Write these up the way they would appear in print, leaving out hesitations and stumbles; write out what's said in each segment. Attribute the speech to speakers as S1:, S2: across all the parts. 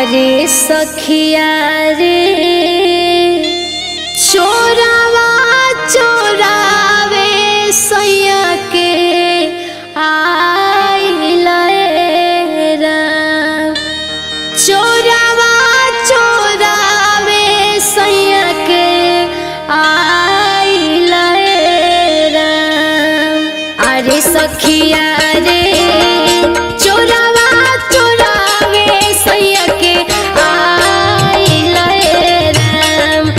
S1: अरे सखिया रे चोरावा चोरावे सैया के आइला राम। चोरावा चोरावे सैया के आइला राम। अरे सखिया रे चोरावा चोरावे सैया के आइला राम।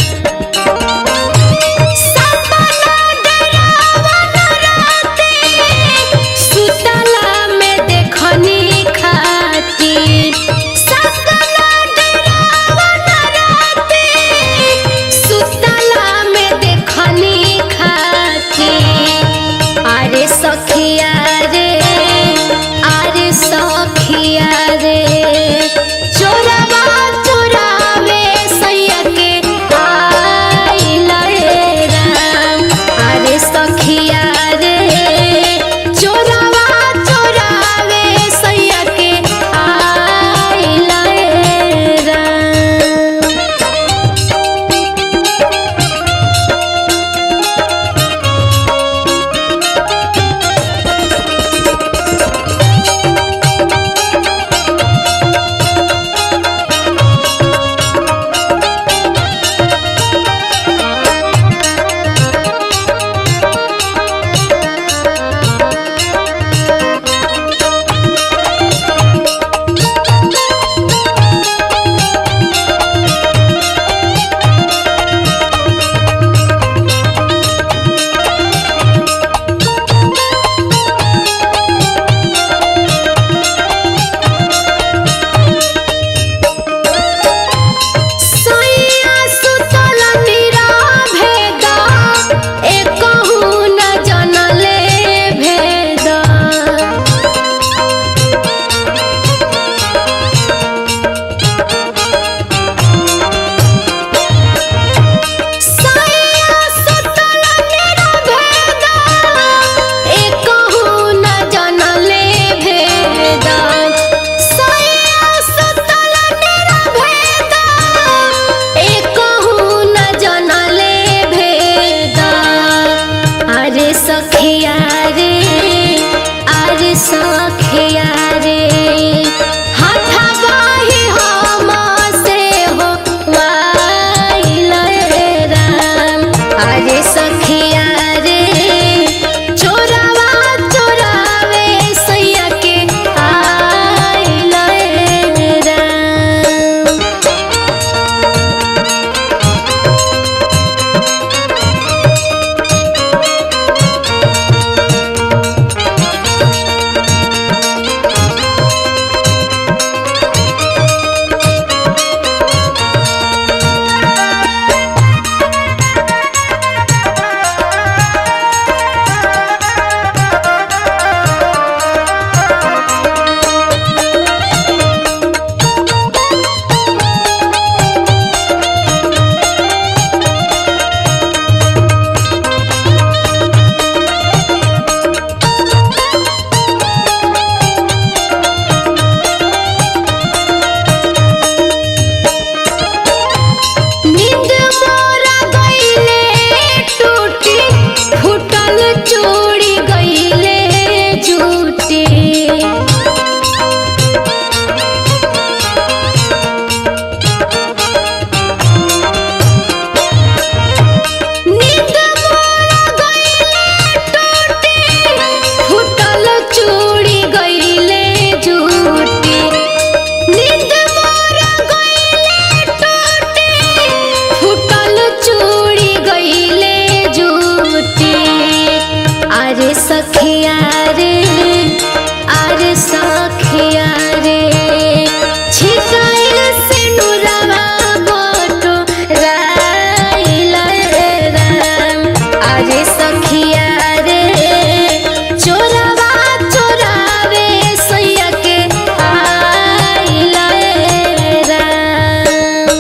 S1: सपना डरावन राते सुतला में देखनी खाती। सपना डरावन राते सुतला में देखनी खाती। अरे सखिया रे अरे सखिया रे चोरावा चोरावे सैया के आइला राम। अरे सखिया रे चोरावा चोरावे सैया के आइला राम। सैया सुतल निराभेदा एकहु न जनले भेदा। सैया सुतल निराभेदा एकहु न जनले भेदा। सैया सुतल निराभेदा एकहु न जनले भेदा। अरे सखिया रे अरे सखिया रे हठबाही हम से हो वाइला राम। अरे सखिया रे चोरावा चोरावे सैया के आइला राम। नींद मोरा गईले टूटी फूटल चूड़ी गईले झूठी। नींद मोरा गईले टूटी फूटल चूड़ी गईले झूठी। नींद मोरा गईले टूटी फूटल चूड़ी गईले झूठी। अरे सखिया रे अरे सखिया रे छिकाइल सिनुरवा बोटो राइला राम। अरे सखिया रे चोरावा चोरावे सैया के आइला राम।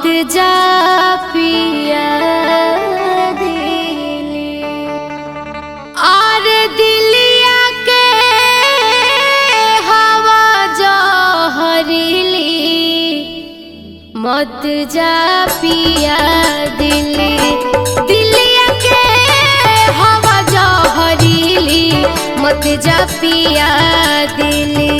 S1: जा पिया दिली आरे दिलिया के हवा जहरीली मत जा पिया दिली दिलिया के हवा जहरीली मत जा पिया दिली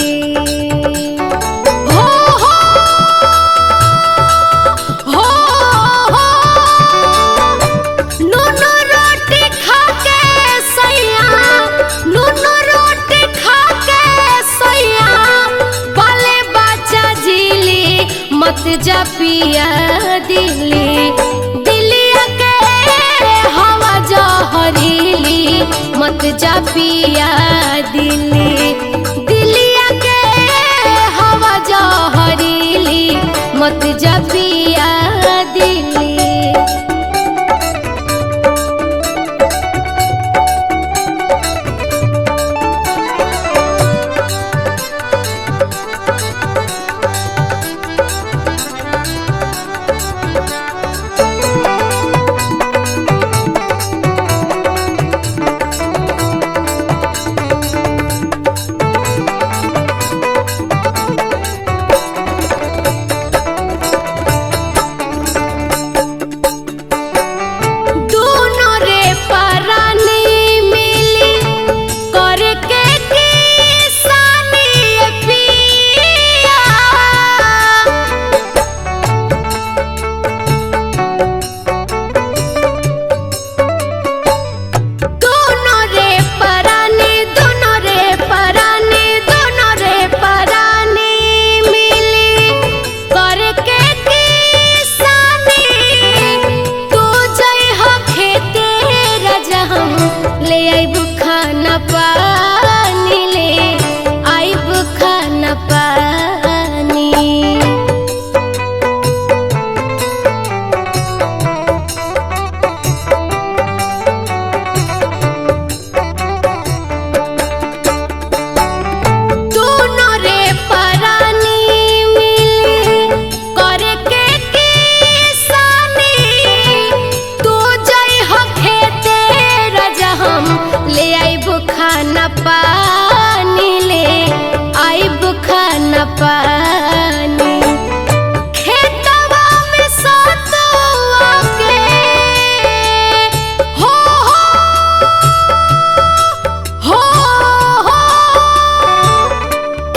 S1: मत जा पिया दिली दिलिया के हवा जहरीली मत जा पिया दिली दिलिया के हवा जहरीली मत जा पिया दिली पानी ले आइब खाना पानी दोनों रे परानी मिली करे के किसानी तू जई हो खेते राजा हम ले आइब खाना पानी ले आइब खाना पानी खेतवा में सतुआ के हो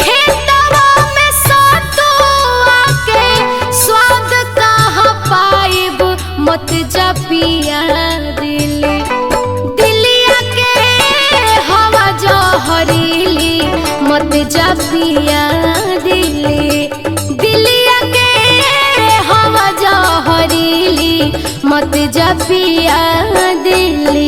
S1: खेतवा में सतुआ के स्वाद कहाँ पाइब मत जा पिया दिली मत जा पिया दिली दिलिया के हवा जहरीली मत जा पिया दिली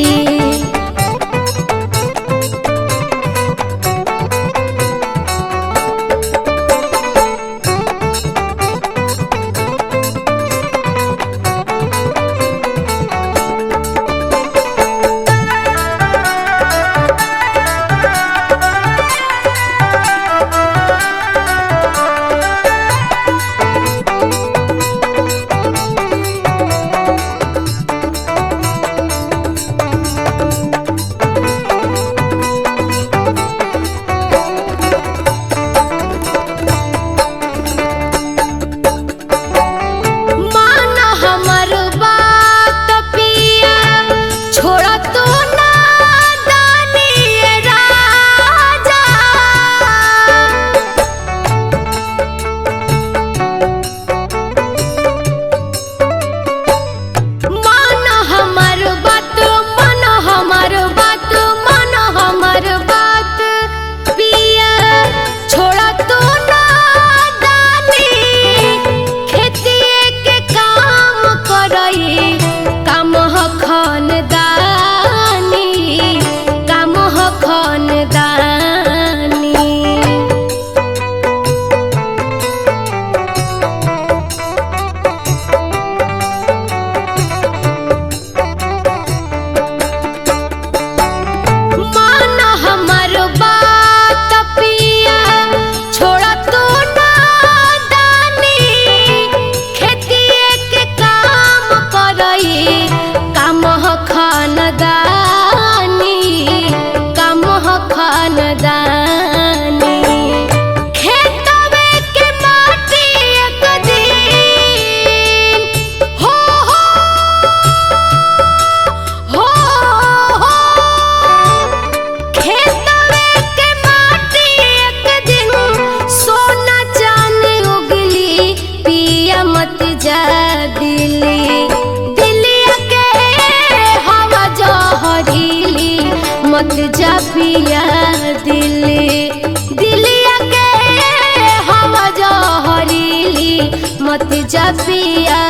S1: जा पिया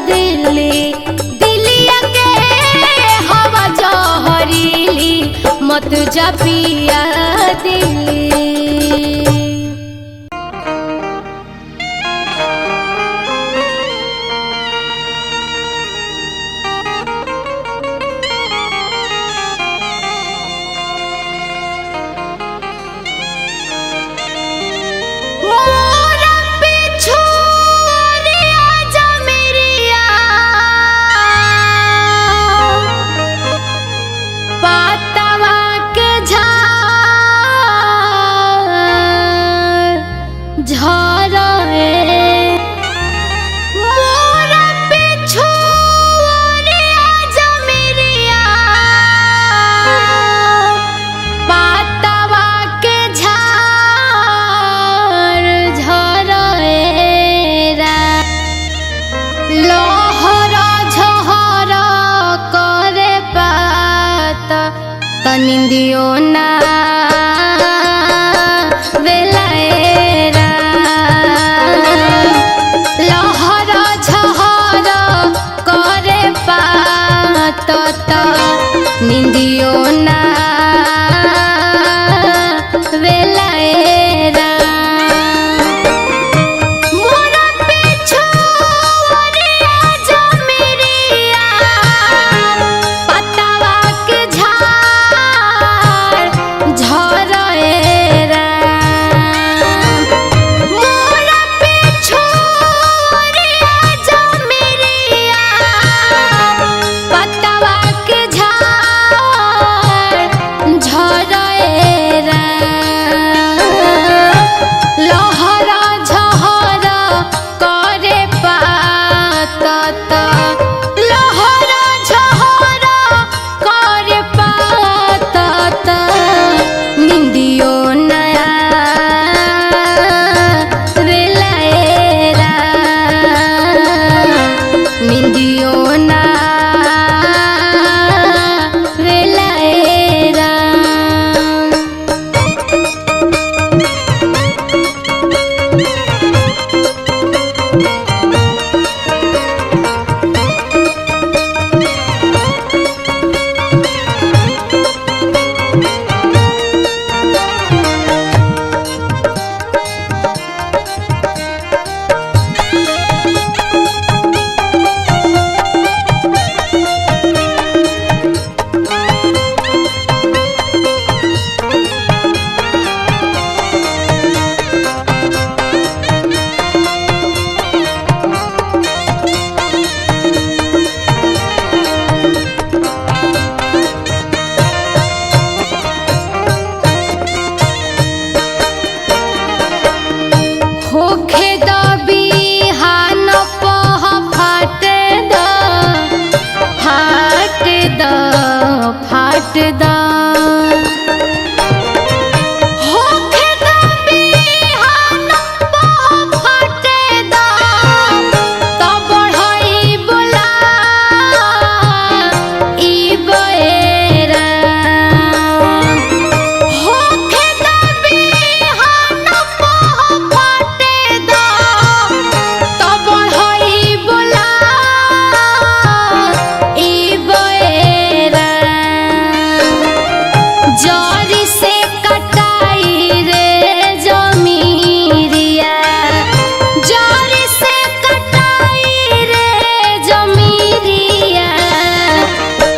S1: दिल्ली दिलिया के हवा जहरीली मत जा पिया दिल्ली। निंदियो ना वेलाएरा लहर झहर करे पात निंदियो ना वेलाएरा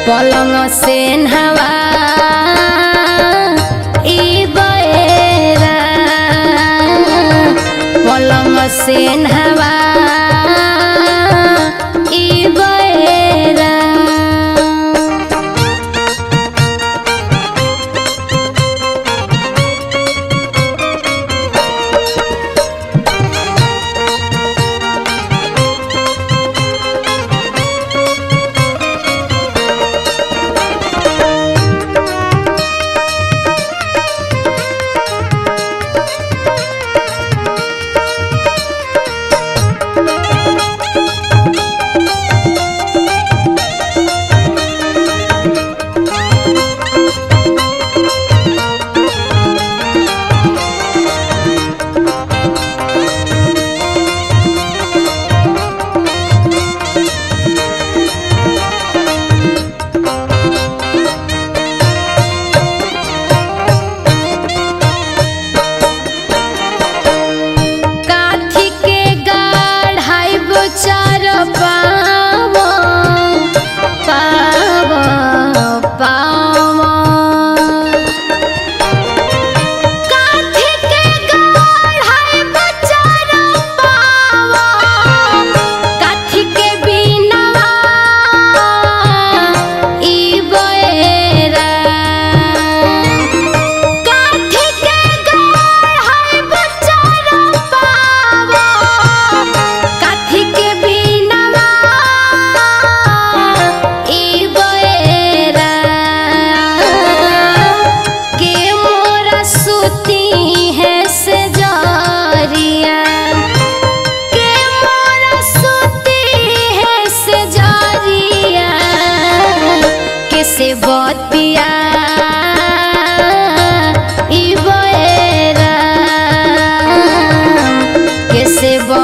S1: पलंग से हवा इबेरा पलंग से हवा इबेरा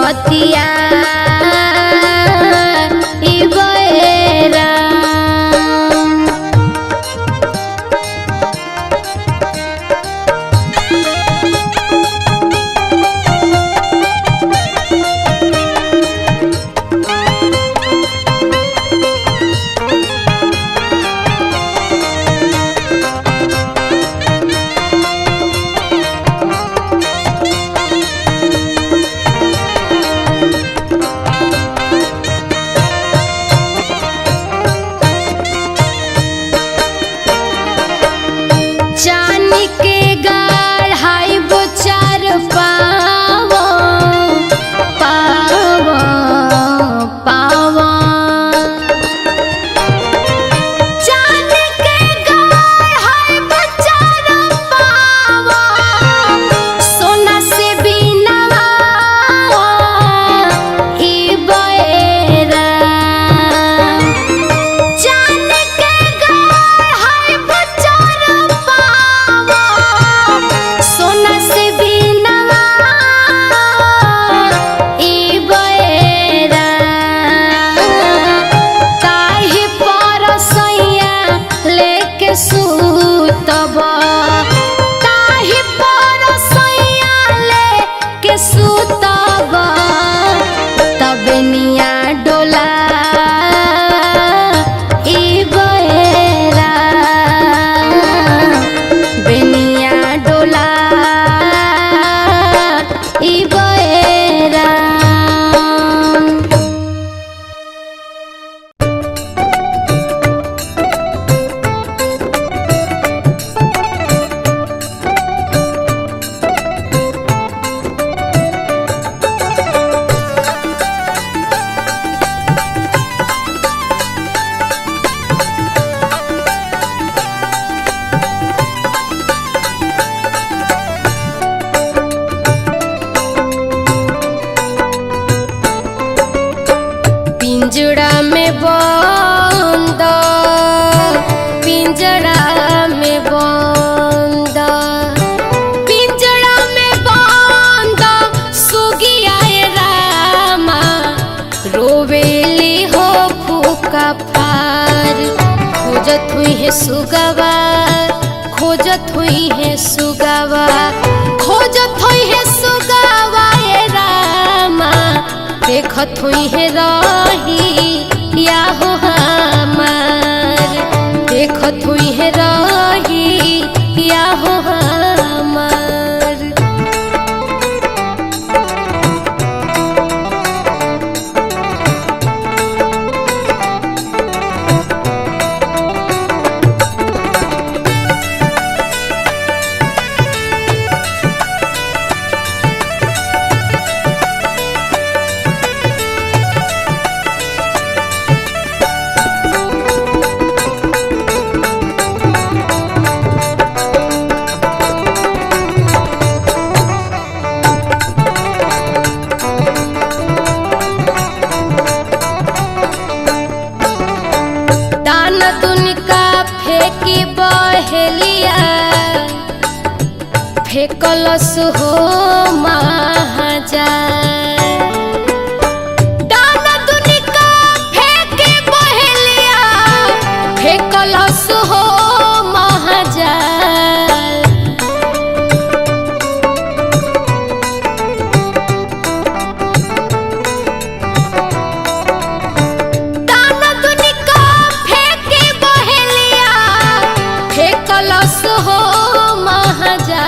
S1: सवतिया ई बहेरा चांदी के गढ़ाई वो चार पावा पावा पावा चांदी के गढ़ाई वो चार पावा सोना से बिनवा ई बहेरा चांदी के गढ़ाई वो चार पावा सोना से बिनवा ई बहेरा काहे परसैया लेके सुतब काहे परसैया लेके सुतब तबे निया डोला ई बहेरा बेनिया डोला ई बहेरा पिंजड़ा में बंद पिंजड़ा में बंद पिंजड़ा में बंद सुगिया रामा रोवेली हो फूका फार खोजत हुई है सुगवा खोजत हुई है सुगवा खोजत हुई है सुगवा रामा देखत हुई है रही या हो हमार देखत हुई है रही या हो हमार दाना दुनिका फेंकी बहेलिया फेंकलस हो महाजा दाना दुनिका फेंकी बहेलिया फेंकलस हो महाजा दाना दुनिका फेंकी बहेलिया फेंकलस हो महाजा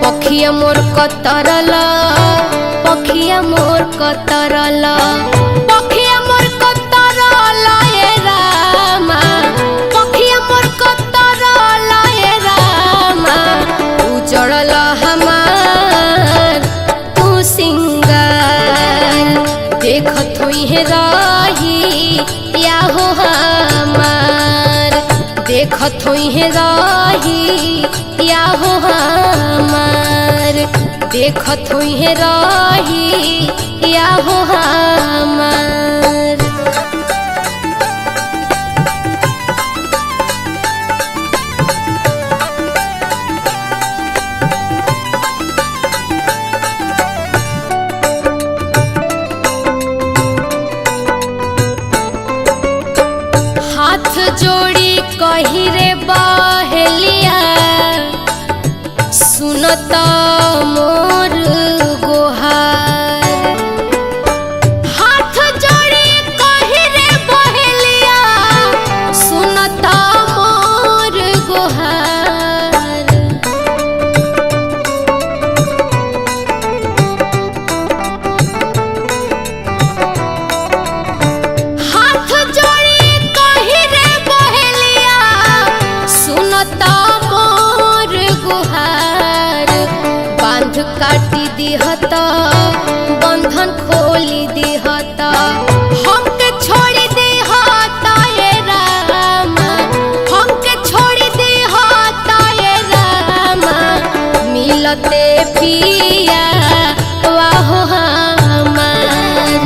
S1: पखिया मोर कतरल पखिया मोर कतरल पखिया मोर कतरल ए रामा पखिया मोर कतरल ए रामा उजड़ल हमार तू सिंगार देखत हुई है रही या हो हमार देखत हुई है रही या हो हमार देखत हुई है रही या हो हमार सुनता मोर गोहार। हाथ जोड़ी कही रे बहेलिया सुनता मोर गोहार। हाथ जोड़ी कही रे बहेलिया सुनता मोर गुहार। बांध काटी दिहता बंधन खोली दिहता हमके छोड़ी दिहता ये रामा। हमके छोड़ी दिहता ये रामा। मिलते पिया वाहो हमार।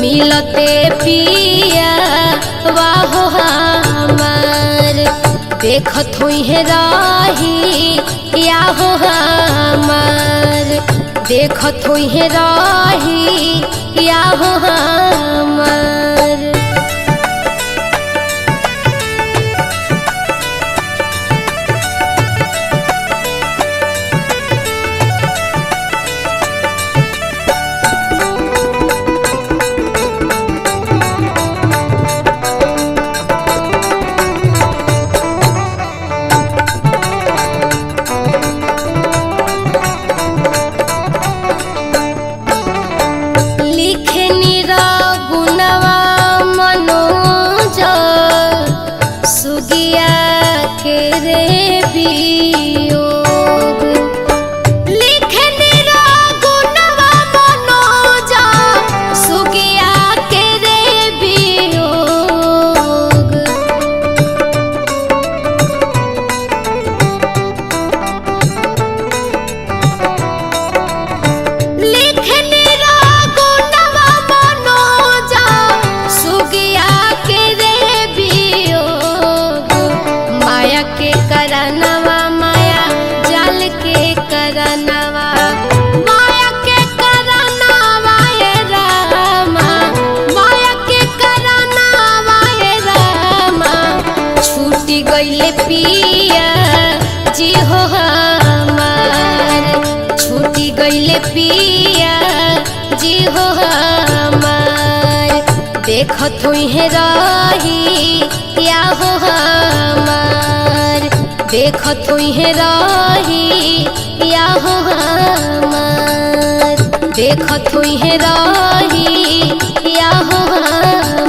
S1: मिलते पिया वाहो हमार। देखत हुई है राही या हो हमार। देखत हुई है राही या हो हमार। गईले पिया जी हो हमार। छूटी गईले पिया जी हो हमार। देखत हुई है राही या हो हमार। देखत हुई है राही या हो हमार। देखत हुई है राही या हो हमार।